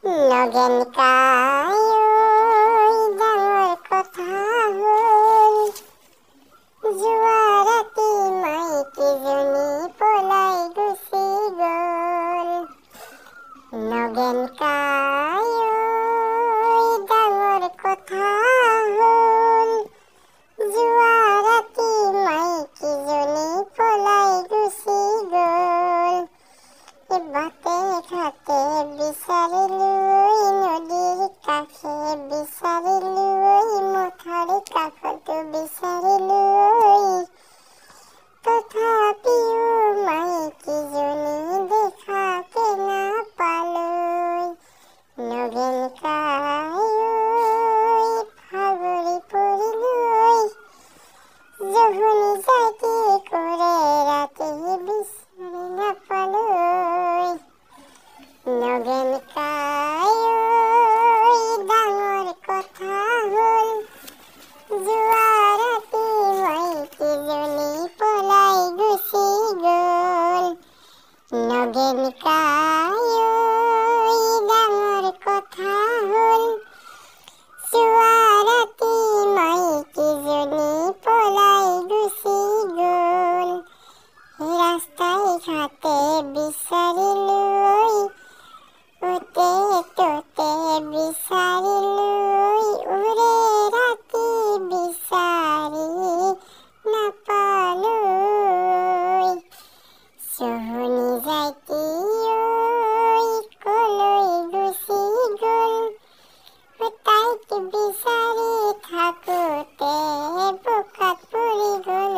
নগেন কায়ৈ ডাঙৰ কথা হ'ল, যোৱা ৰাতি মাইকীজনী পলাই গুচি গ'ল। নগেন কায়ৈ ডাঙৰ কথা হ'ল, যোৱা ৰাতি মাইকীজনী পলাই গুচি গ'ল। বাটে ঘাটে বিচাৰিলোঁ, নদীৰ কাষে বিচাৰিলোঁ, মথাউৰি কাষতো বিচাৰিলোঁ, তথাপিও মাইকীজনী দেখাকে নাপালোঁ। নগেন কায়ৈ ভাগৰি পৰিলোঁ, জহনী জাতি কৰে ৰাতি বিচাৰি নাপালোঁ। নগেন কায়ৈ ডাঙৰ কথা হ'ল, যোৱা ৰাতি মাইকীজনী পলাই গুচি গ'ল। নগেন কায়ৈ ডাঙৰ কথা হ'ল, যোৱা ৰাতি মাইকীজনী পলাই গুচি গ'ল। ৰাস্তাই ঘাটে বিচাৰিলোঁ, অ'তে ত'তে বিচাৰিলোঁ, ওৰে ৰাতি বিচাৰি নাপালোঁ। জহনী জাতি কলৈ গুচি গ'ল, তাইক বিচাৰি থাকোঁতে বোকাত পৰি গ'ল।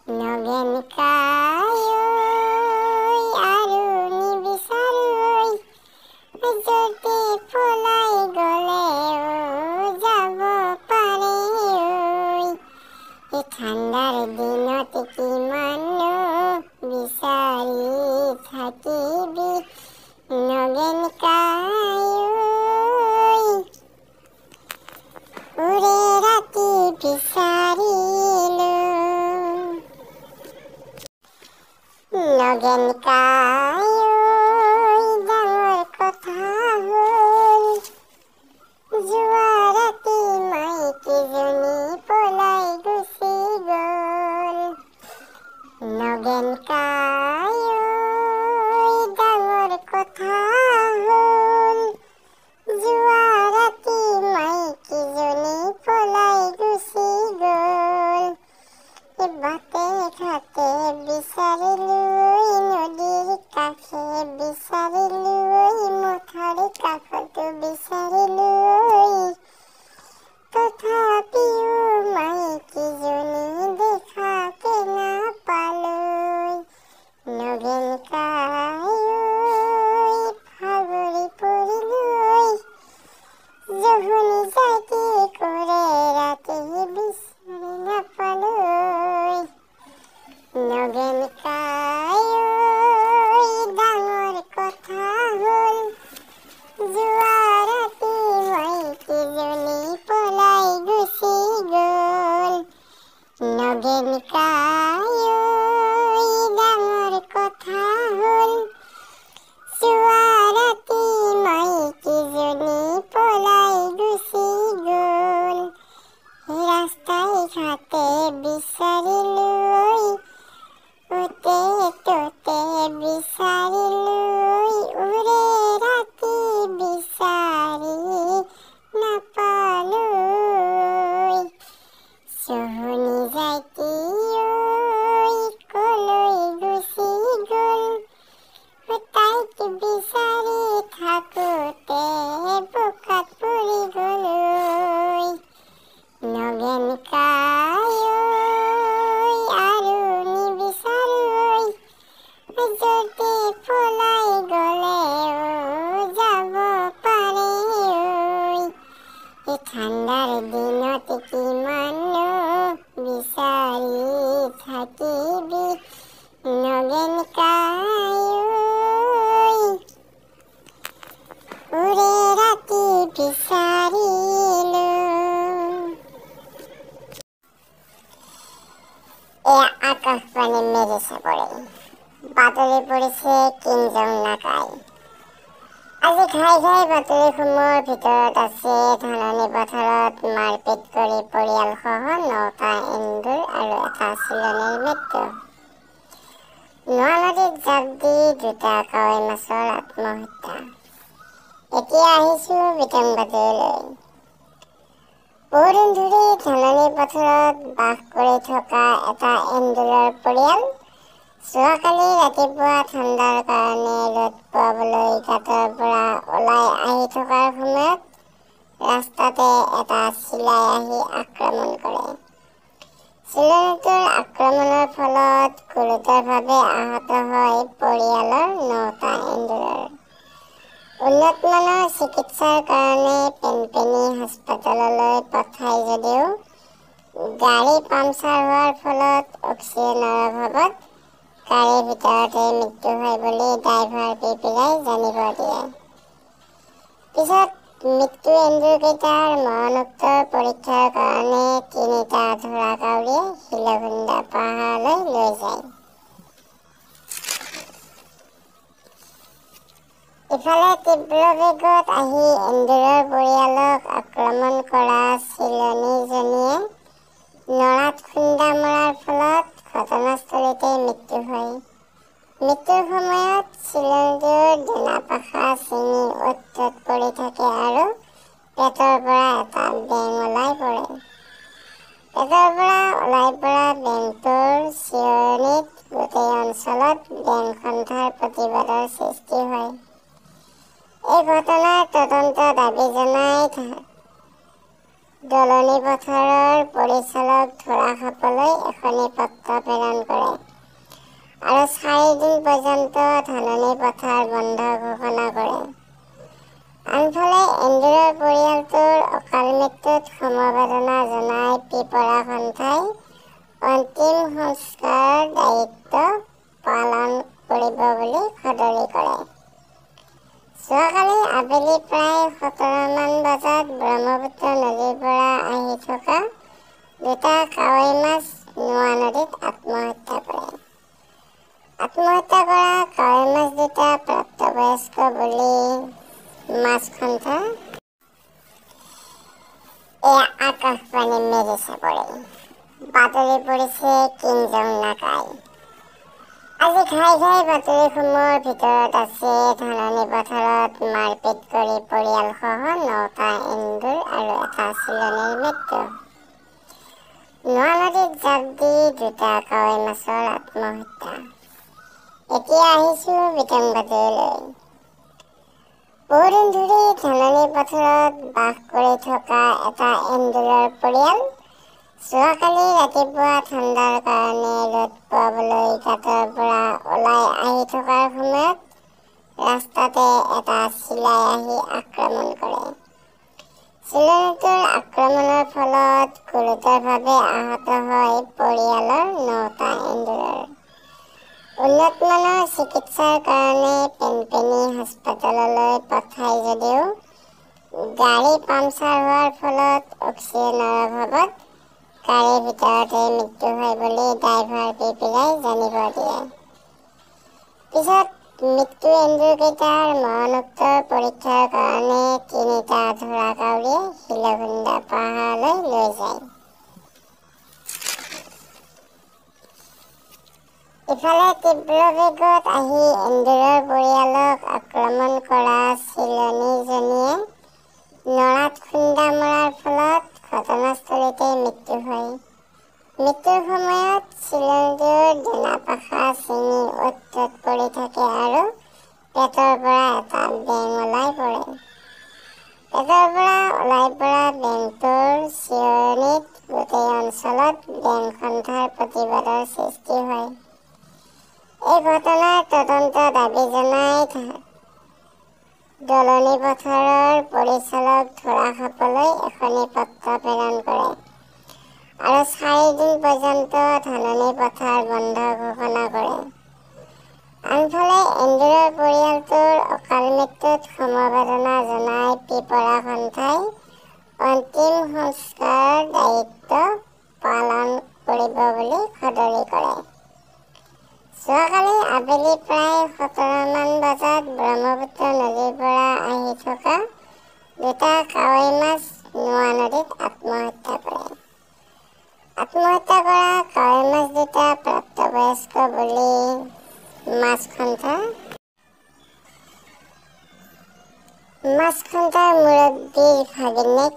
নগেন কায়ৈ আৰু নিবিচাৰোঁ, যদি পলাই গ'লেও যাব পাৰে। এই ঠাণ্ডাৰ দিনত কিমাননো বিচাৰি থাকিবি, নগেন কায়ৈ ওৰে ৰাতি বিচাৰিলোঁ। নগেন কায়ৈ ডাঙৰ কথা হ'ল, যোৱা ৰাতি মাইকীজনী পলাই গুচি গ'ল। নগেন কায়ৈ ডাঙৰ কথা হ'ল, যোৱা ৰাতি মাইকীজনী পলাই গুচি গ'ল। বাটে ঘাটে বিচাৰিলোঁ, নদীৰ কাষে বিচাৰিলোঁ, মথাউৰি কাষতো বিচাৰিলোঁ, তথাপিও মাইকীজনী দেখাকে নাপালোঁ। নগেন কায়ৈ ভাগৰি পৰিলোঁ, জহনী জাতি কৰে ৰাতি বিচাৰি নাপালোঁ। নগেন কায়ৈ ডাঙৰ কথা হ'ল, যোৱা ৰাতি মাইকীজনী পলাই গুচি গ'ল। নগেন কায়ৈ ডাঙৰ কথা হ'ল, যোৱা ৰাতি মাইকীজনী পলাই গুচি গ'ল। ৰাস্তাই ঘাটে বিচাৰিলোঁ, অ'তে ত'তে বিচাৰিলোঁ, ওৰে ৰাতি বিচাৰি নাপালোঁ। জহনী জাতি কলৈ গুচি গ'ল, তাইক বিচাৰি থাকোঁতে বোকাত পৰি গ'ল। নগেন কায়ৈ আৰু নিবিচাৰোঁ, যদি পলাই গ'লেও যাব পাৰে। এই ঠাণ্ডাৰ দিনত কিমাননো বিচাৰি থাকিবি, নগেন কায়ৈ ওৰে ৰাতি বিচাৰিলোঁ। আকাশবাণী মেৰেছে পড়ে, বাদলে পড়েছে কিঞ্জং নাকায়। আজি ঘাই ঘাই বাতৰিসমূহৰ ভিতৰত আছে ধাননি পথাৰত মাৰপিট কৰি পৰিয়ালসহ 9টা এন্দুৰ আৰু এটা চিলনীৰ মৃত্যু। নোৱা নদীত জাপ দি 2টা কাৱৈ মাছৰ আত্মহত্যা। এতিয়া আহিছো বিতং বাতৰিলৈ। বহুদিন ধৰি ধাননি পথাৰত বাস কৰি থকা এটা এন্দুৰৰ পৰিয়াল যোৱাকালি ৰাতিপুৱা ঠাণ্ডাৰ কাৰণে ৰ'দ পোৱাবলৈ গাঁতৰ পৰা ওলাই আহি থকাৰ সময়ত ৰাস্তাতে এটা চিলাই আহি আক্ৰমণ কৰে। চিলনীটোৰ আক্ৰমণৰ ফলত গুৰুতৰভাৱে আহত হয় পৰিয়ালৰ 9টা এন্দুৰৰ। উন্নতমানৰ চিকিৎসাৰ কাৰণে পেনপেনী হাস্পতাললৈ পঠাই যদিও গাড়ী পামচাৰ হোৱাৰ ফলত অক্সিজেনৰ অভাৱত গাড়ীৰ ভিতৰতে মৃত্যু হয় বুলি ড্ৰাইভাৰ পিপিলাই জানিব দিয়ে। পিছত মৃত্যু এন্দুৰকেইটাৰ মৰণোত্তৰ পৰীক্ষাৰ কাৰণে 3টা ধৰাকাউৰীয়ে শিলঘুন্দা পাহাৰলৈ লৈ যায়। ইফালে তীব্ৰ বেগত আহি এন্দুৰৰ পৰিয়ালক আক্ৰমণ কৰা চিলনীজনীয়ে নৰাত খুন্দা মৰাৰ ফলত ঘটনাস্থলীতে মৃত্যু হয়। মৃত্যুৰ সময়ত চিলনীটোৰ ডেনাপাখা ছিঙি অ'ত-ত'ত পৰি থাকে আৰু পেটৰ পৰা এটা বেং ওলাই পৰে। পেটৰ পৰা ওলাই পৰা বেংটোৰ চিঞৰণিত গোটেই অঞ্চলত বেং সন্থাৰ প্ৰতিবাদৰ সৃষ্টি হয়। এই ঘটনাৰ তদন্ত দাবী জনাই দলনি পথাৰৰ পৰিচালক ধোঁৰাখাপলৈ এখনি পত্ৰ প্ৰেৰণ কৰে আৰু 4 দিন পৰ্যন্ত ধাননি পথাৰ বন্ধ ঘোষণা কৰে। আনফালে এন্দুৰৰ পৰিয়ালটোৰ অকাল মৃত্যুত সমবেদনা জনাই পিপৰা সন্থাই অন্তিম সংস্কাৰৰ দায়িত্ব পালন কৰিব বুলি সদৰি কৰে। যোৱাকালি আবেলি প্ৰায় 17মান বজাত ব্ৰহ্মপুত্ৰ নদীৰ পৰা আহি থকা 2টা কাৱৈ মাছ নোৱা নদীত আত্মহত্যা কৰে। আত্মহত্যা কৰা কাৱৈ মাছ 2টা প্ৰাপ্তবয়স্ক বুলি মাছ সন্থা। এয়া আকাশবাণী মেৰিচাপৰি। বাতৰি পৰিছে কিংজং নাকাই। আজি ঘাই ঘাই বাতৰিসমূহৰ ভিতৰত আছে ধাননি পথাৰত মাৰপিট কৰি পৰিয়ালসহ 9টা এন্দুৰ আৰু এটা চিলনীৰ মৃত্যু। নোৱা নদীত জাপ দি 2টা কাৱৈ মাছৰ আত্মহত্যা। এতিয়া আহিছো বিতং বাতৰিলৈ। বহুদিন ধৰি ধাননি পথাৰত বাস কৰি থকা এটা এন্দুৰৰ পৰিয়াল যোৱাকালি ৰাতিপুৱা ঠাণ্ডাৰ কাৰণে ৰ'দ পোৱাবলৈ গাঁতৰ পৰা ওলাই আহি থকাৰ সময়ত ৰাস্তাতে এটা চিলাই আহি আক্ৰমণ কৰে। চিলনীটোৰ আক্ৰমণৰ ফলত গুৰুতৰভাৱে আহত হয় পৰিয়ালৰ 9টা এন্দুৰৰ। উন্নতমানৰ চিকিৎসাৰ কাৰণে পেনপেনী হাস্পতাললৈ পঠাই যদিও গাড়ী পামচাৰ হোৱাৰ ফলত অক্সিজেনৰ অভাৱত গাড়ীৰ ভিতৰতে মৃত্যু হয় বুলি ড্ৰাইভাৰ পিপিলাই জানিব দিয়ে। পিছত মৃত্যু এন্দুৰকেইটাৰ মৰণোত্তৰ পৰীক্ষাৰ কাৰণে 3টা ধৰাকাউৰীয়ে শিলঘুন্দা পাহাৰলৈ লৈ যায়। ইফালে তীব্ৰ বেগত আহি এন্দুৰৰ পৰিয়ালক আক্ৰমণ কৰা চিলনীজনীয়ে নৰাত খুন্দা মৰাৰ ফলত ঘটনাস্থলীতে মৃত্যু হয়। মৃত্যুৰ সময়ত চিলনীটোৰ ডেনাপাখা ছিঙি অ'ত-ত'ত পৰি থাকে আৰু পেটৰ পৰা এটা বেং ওলাই পৰে। পেটৰ পৰা ওলাই পৰা বেংটোৰ চিঞৰণিত গোটেই অঞ্চলত বেং সন্থাৰ প্ৰতিবাদৰ সৃষ্টি হয়। এই ঘটনাৰ তদন্ত দাবী জনাই দলনি পথাৰৰ পৰিচালক ধোঁৰাখাপলৈ এখনি পত্ৰ প্ৰেৰণ কৰে আৰু 4 দিন পৰ্যন্ত ধাননি পথাৰ বন্ধ ঘোষণা কৰে। আনফালে এন্দুৰৰ পৰিয়ালটোৰ অকাল মৃত্যুত সমবেদনা জনাই পিপৰা সন্থাই অন্তিম সংস্কাৰৰ দায়িত্ব পালন কৰিব বুলি সদৰি কৰে। যোৱাকালি আবেলি প্ৰায় 17মান বজাত ব্ৰহ্মপুত্ৰ নদীৰ পৰা আহি থকা দুটা কাৱৈ মাছ নোৱা নদীত আত্মহত্যা কৰে। আত্মহত্যা কৰা কাৱৈ মাছ দুটা প্ৰাপ্তবয়স্ক বুলি মাছখন্দাৰ মুৰব্বীৰ ভাগিনীয়েক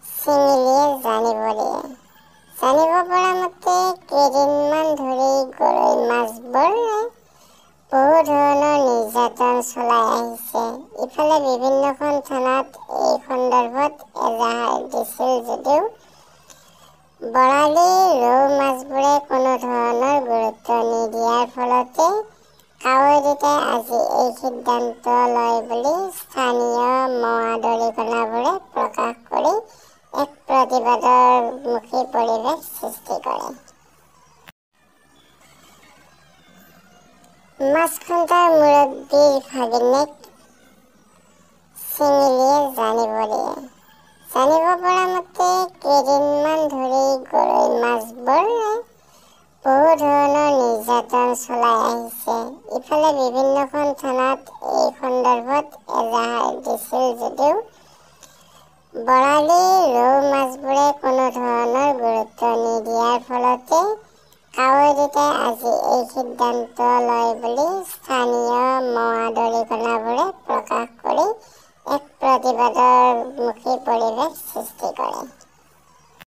চিঙিলিয়ে জানিব দিয়ে। জানিব পৰা মতে কেইদিনমান ধৰি গৰৈ মাছবোৰে বহু ধৰণৰ নিৰ্যাতন চলাই আহিছে। ইফালে বিভিন্নখন থানাত এই সন্দৰ্ভত এজাহাৰ দিছিল যদিও বৰালি, ৰৌ মাছবোৰে কোনো ধৰণৰ গুৰুত্ব নিদিয়াৰ ফলতে কাৱৈ দুটাই আজি এই সিদ্ধান্ত লয় বুলি স্থানীয় মৱা দৰিকণাবোৰে প্ৰকাশ কৰি এক প্ৰতিবাদমুখী পৰিৱেশ সৃষ্টি কৰে। মাছখন্দাৰ মুৰব্বীৰ ভাগিনীয়েক চিঙিলিয়ে জানিব দিয়ে। জানিব পৰা মতে কেইদিনমান ধৰি গৰৈ মাছবোৰে বহু ধৰণৰ নিৰ্যাতন চলাই আহিছে। ইফালে বিভিন্নখন থানাত এই সন্দৰ্ভত এজাহাৰ দিছিল যদিও বৰালি, ৰৌ মাছবোৰে কোনো ধৰণৰ গুৰুত্ব নিদিয়াৰ ফলতে কাৱৈ দুটাই আজি এই সিদ্ধান্ত লয় বুলি স্থানীয় মৱা দৰিকণাবোৰে প্ৰকাশ কৰি এক প্ৰতিবাদমুখী পৰিৱেশ সৃষ্টি কৰে।